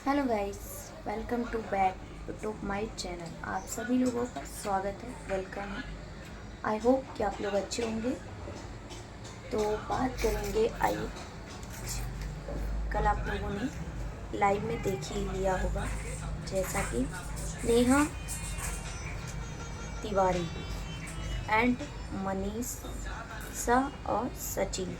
Hello guys, welcome to back to my channel. आप सभी लोगों का स्वागत है, वेलकम है। आई होप कि आप लोग अच्छे होंगे। तो बात करेंगे कल आप लोगों ने लाइव में देख ही लिया होगा, जैसा कि नेहा तिवारी एंड मनीषा और सचिन,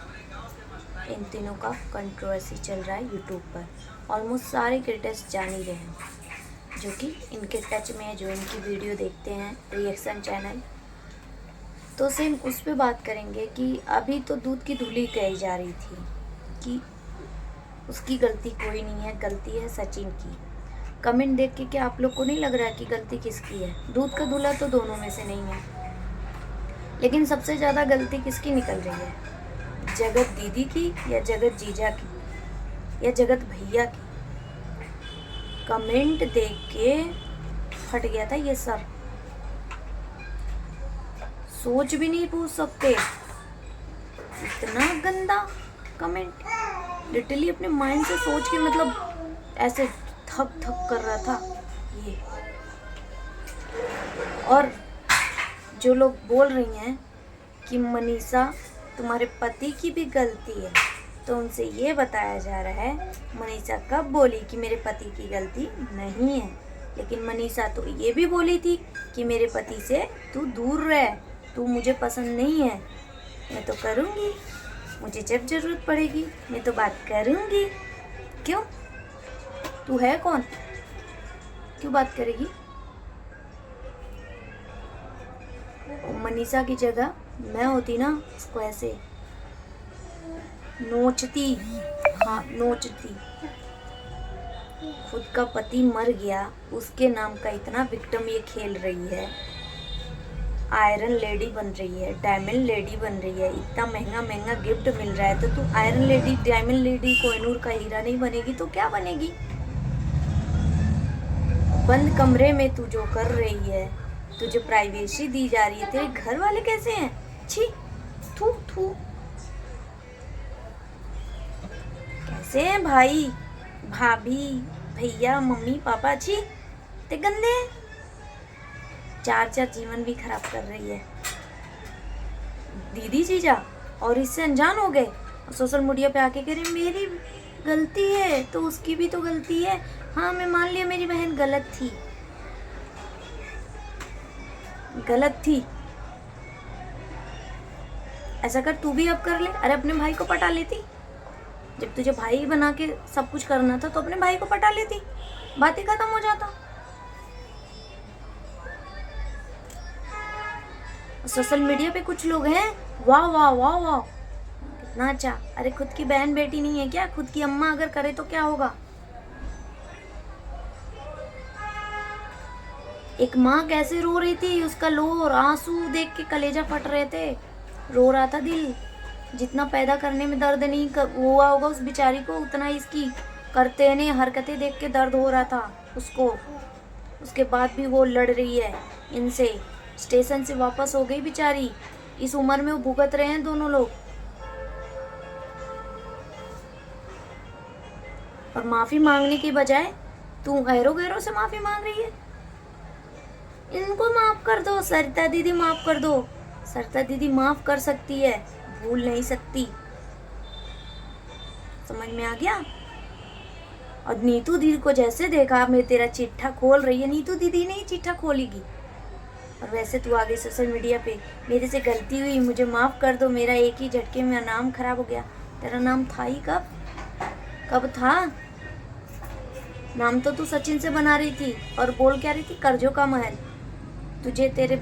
इन तीनों का कंट्रोवर्सी चल रहा है यूट्यूब पर। ऑलमोस्ट सारे क्रिएटर्स जान ही रहे हैं जो कि इनके टच में है, जो इनकी वीडियो देखते हैं, रिएक्शन चैनल। तो सेम उस पर बात करेंगे कि अभी तो दूध की धुली कही जा रही थी कि उसकी गलती कोई नहीं है, गलती है सचिन की। कमेंट देख के क्या आप लोग को नहीं लग रहा है कि गलती किसकी है? दूध का धुला तो दोनों में से नहीं है, लेकिन सबसे ज़्यादा गलती किसकी निकल रही है? जगत दीदी की या जगत जीजा की या जगत भैया की? कमेंट देख के फट गया था ये सब। सोच भी नहीं पूछ सकते, इतना गंदा कमेंट। लिटरली अपने माइंड से सोच के मतलब ऐसे थक थक कर रहा था ये। और जो लोग बोल रही हैं कि मनीषा तुम्हारे पति की भी गलती है, तो उनसे ये बताया जा रहा है मनीषा कब बोली कि मेरे पति की गलती नहीं है। लेकिन मनीषा तो ये भी बोली थी कि मेरे पति से तू दूर रह, तू मुझे पसंद नहीं है, मैं तो करूँगी, मुझे जब ज़रूरत पड़ेगी मैं तो बात करूँगी। क्यों? तू है कौन, क्यों बात करेगी? मनीषा की जगह मैं होती ना, उसको ऐसे नोचती, हाँ नोचती। खुद का पति मर गया, उसके नाम का इतना विक्टिम ये खेल रही है, आयरन लेडी बन रही है, डायमंड लेडी बन रही है, इतना महंगा महंगा गिफ्ट मिल रहा है, तो तू iron lady, diamond lady, Kohinoor का हीरा नहीं बनेगी तो क्या बनेगी? बंद कमरे में तू जो कर रही है, तुझे प्राइवेसी दी जा रही है, तेरे घर वाले कैसे हैं? छी, थू थू। कैसे हैं भाई, भाभी, भैया, मम्मी, पापा? छी, ते गंदे हैं। चार चार जीवन भी खराब कर रही है दीदी जीजा, और इससे अनजान हो गए। सोशल मीडिया पे आके कह रहे मेरी गलती है, तो उसकी भी तो गलती है। हाँ, मैं मान लिया मेरी बहन गलत थी, गलत थी। ऐसा कर, तू भी अब कर ले। अरे अपने भाई को पटा लेती, जब तुझे भाई बना के सब कुछ करना था तो अपने भाई को पटा लेती, बात ही खत्म हो जाता। सोशल मीडिया पे कुछ लोग हैं, वाह वाह वाह वाह कितना अच्छा। अरे खुद की बहन बेटी नहीं है क्या? खुद की अम्मा अगर करे तो क्या होगा? एक माँ कैसे रो रही थी, उसका लोर आंसू देख के कलेजा फट रहे थे, रो रहा था दिल। जितना पैदा करने में दर्द नहीं हुआ होगा उस बेचारी को, उतना इसकी करते ने हरकतें देख के दर्द हो रहा था उसको। उसके बाद भी वो लड़ रही है इनसे। स्टेशन से वापस हो गई बेचारी, इस उम्र में वो भुगत रहे हैं दोनों लोग। और माफी मांगने की बजाय तू गैरों गैरों से माफी मांग रही है। इनको माफ कर दो, सरिता दीदी माफ कर दो। सरिता दीदी माफ कर सकती है, भूल नहीं सकती। समझ में आ गया? और नीतू दीदी को जैसे देखा मैं तेरा चिट्ठा खोल रही है, नीतू दीदी नहीं चिट्ठा खोलेगी। और वैसे तू आगे सोशल मीडिया पे मेरे से गलती हुई, मुझे माफ़ कर दो, मेरा एक ही झटके में नाम खराब हो गया। तेरा नाम था ही कब, कब था? नाम तो तू सचिन से बना रही थी और बोल क्या रही थी, कर्जों का महल। तुझे तेरे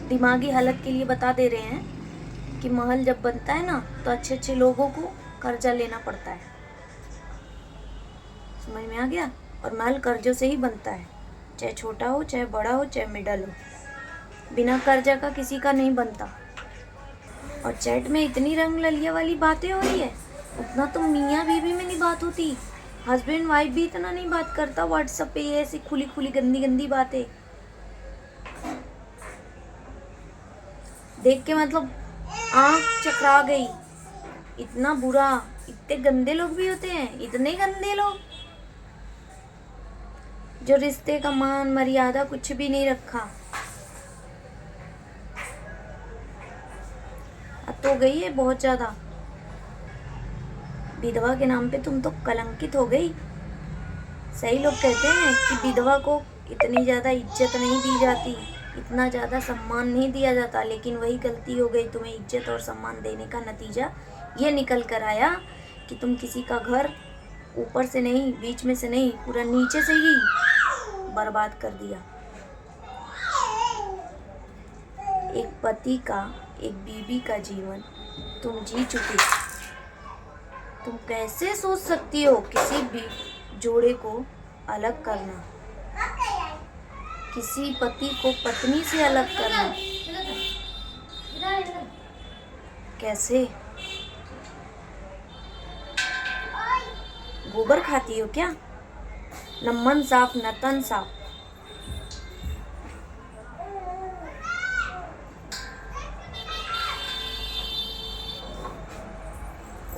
दिमागी हालत के लिए बता दे रहे हैं कि महल जब बनता है ना तो अच्छे अच्छे लोगों को कर्जा लेना पड़ता है। समझ में आ गया? और महल कर्जों से ही बनता है, चाहे छोटा हो, चाहे बड़ा हो, चाहे मिडल हो। बिना कर्जा का किसी का नहीं बनता। और चैट में इतनी रंग ललिया वाली बातें हो रही है, उतना तो मियाँ बीवी में नहीं बात होती। हस्बैंड वाइफ भी इतना नहीं बात करता व्हाट्सएप पे, ये ऐसी खुली खुली गंदी गंदी बातें देख के मतलब आँख चकरा गई। इतना बुरा, इतने गंदे लोग भी होते हैं, इतने गंदे लोग। जो रिश्ते का मान मर्यादा कुछ भी नहीं रखा। अब तो गई है बहुत ज्यादा। विधवा के नाम पे तुम तो कलंकित हो गई। सही लोग कहते हैं कि विधवा को इतनी ज्यादा इज्जत नहीं दी जाती, इतना ज्यादा सम्मान नहीं दिया जाता, लेकिन वही गलती हो गई। तुम्हें इज्जत और सम्मान देने का नतीजा ये निकल कर आया कि तुम किसी का घर ऊपर से नहीं, बीच में से नहीं, पूरा नीचे से ही बर्बाद कर दिया। एक पति का, एक बीवी का जीवन तुम जी चुकी। तुम कैसे सोच सकती हो किसी भी जोड़े को अलग करना, किसी पति को पत्नी से अलग करना? कैसे? गोबर खाती हो क्या? न मन साफ न तन साफ।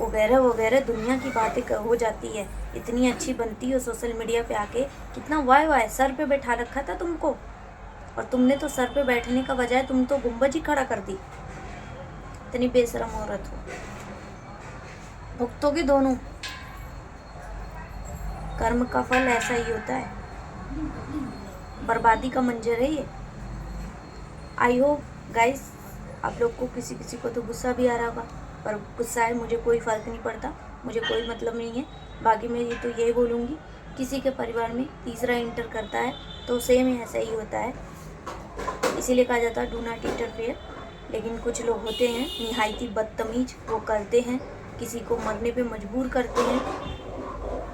वगैरह वगैरह दुनिया की बातें हो जाती है। इतनी अच्छी बनती हो सोशल मीडिया पे आके, कितना वाय वाय। सर पे बैठा रखा था तुमको, और तुमने तो सर पे बैठने का बजाय तुम तो गुंबज ही खड़ा कर दी। इतनी बेशरम औरत हो। भुगतोगे दोनों। कर्म का फल ऐसा ही होता है। बर्बादी का मंजर है ये। आई होप गाइस आप लोग को किसी किसी को तो गुस्सा भी आ रहा होगा, पर गुस्सा है, मुझे कोई फ़र्क नहीं पड़ता, मुझे कोई मतलब नहीं है। बाकी मैं ये तो यही बोलूँगी, किसी के परिवार में तीसरा इंटर करता है तो सेम ऐसा ही होता है। इसीलिए कहा जाता है डू नॉट इंटरफेयर। लेकिन कुछ लोग होते हैं निहायती बदतमीज, वो करते हैं, किसी को मरने पे मजबूर करते हैं,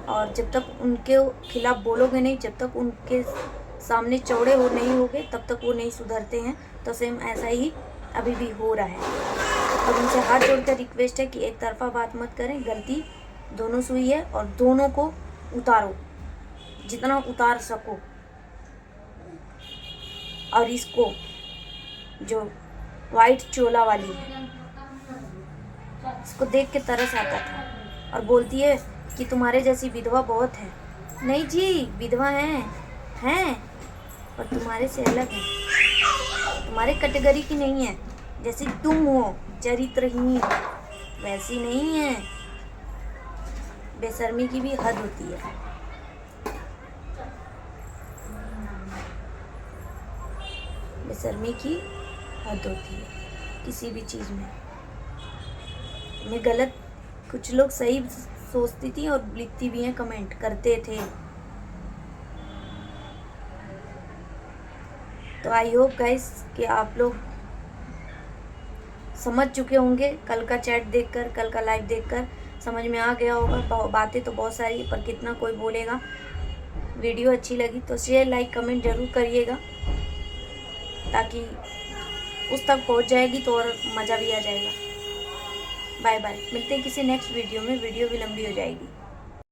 और जब तक उनके खिलाफ बोलोगे नहीं, जब तक उनके सामने चौड़े हो नहीं होगे, तब तक वो नहीं सुधरते हैं। तो सेम ऐसा ही अभी भी हो रहा है। और उनसे हाथ जोड़कर रिक्वेस्ट है कि एक तरफा बात मत करें। गलती दोनों से हुई है और दोनों को उतारो, जितना उतार सको। और इसको जो वाइट चोला वाली है, इसको देख के तरस आता था और बोलती है कि तुम्हारे जैसी विधवा बहुत है। नहीं जी, विधवा हैं पर तुम्हारे से अलग है, तुम्हारे कैटेगरी की नहीं है। जैसी तुम हो चरित्रहीन, वैसी नहीं है। बेशर्मी की भी हद होती है। बेशर्मी की हद होती है किसी भी चीज़ में। मैं गलत, कुछ लोग सही सोचती थी और लिखती भी हैं, कमेंट करते थे। तो आई होप गाइस कि आप लोग समझ चुके होंगे। कल का चैट देखकर, कल का लाइव देखकर समझ में आ गया होगा। बातें तो बहुत सारी, पर कितना कोई बोलेगा। वीडियो अच्छी लगी तो शेयर, लाइक, कमेंट जरूर करिएगा, ताकि उस तक पहुंच जाएगी तो और मज़ा भी आ जाएगा। Bye bye. मिलते हैं किसी नेक्स्ट वीडियो में। वीडियो भी लंबी हो जाएगी।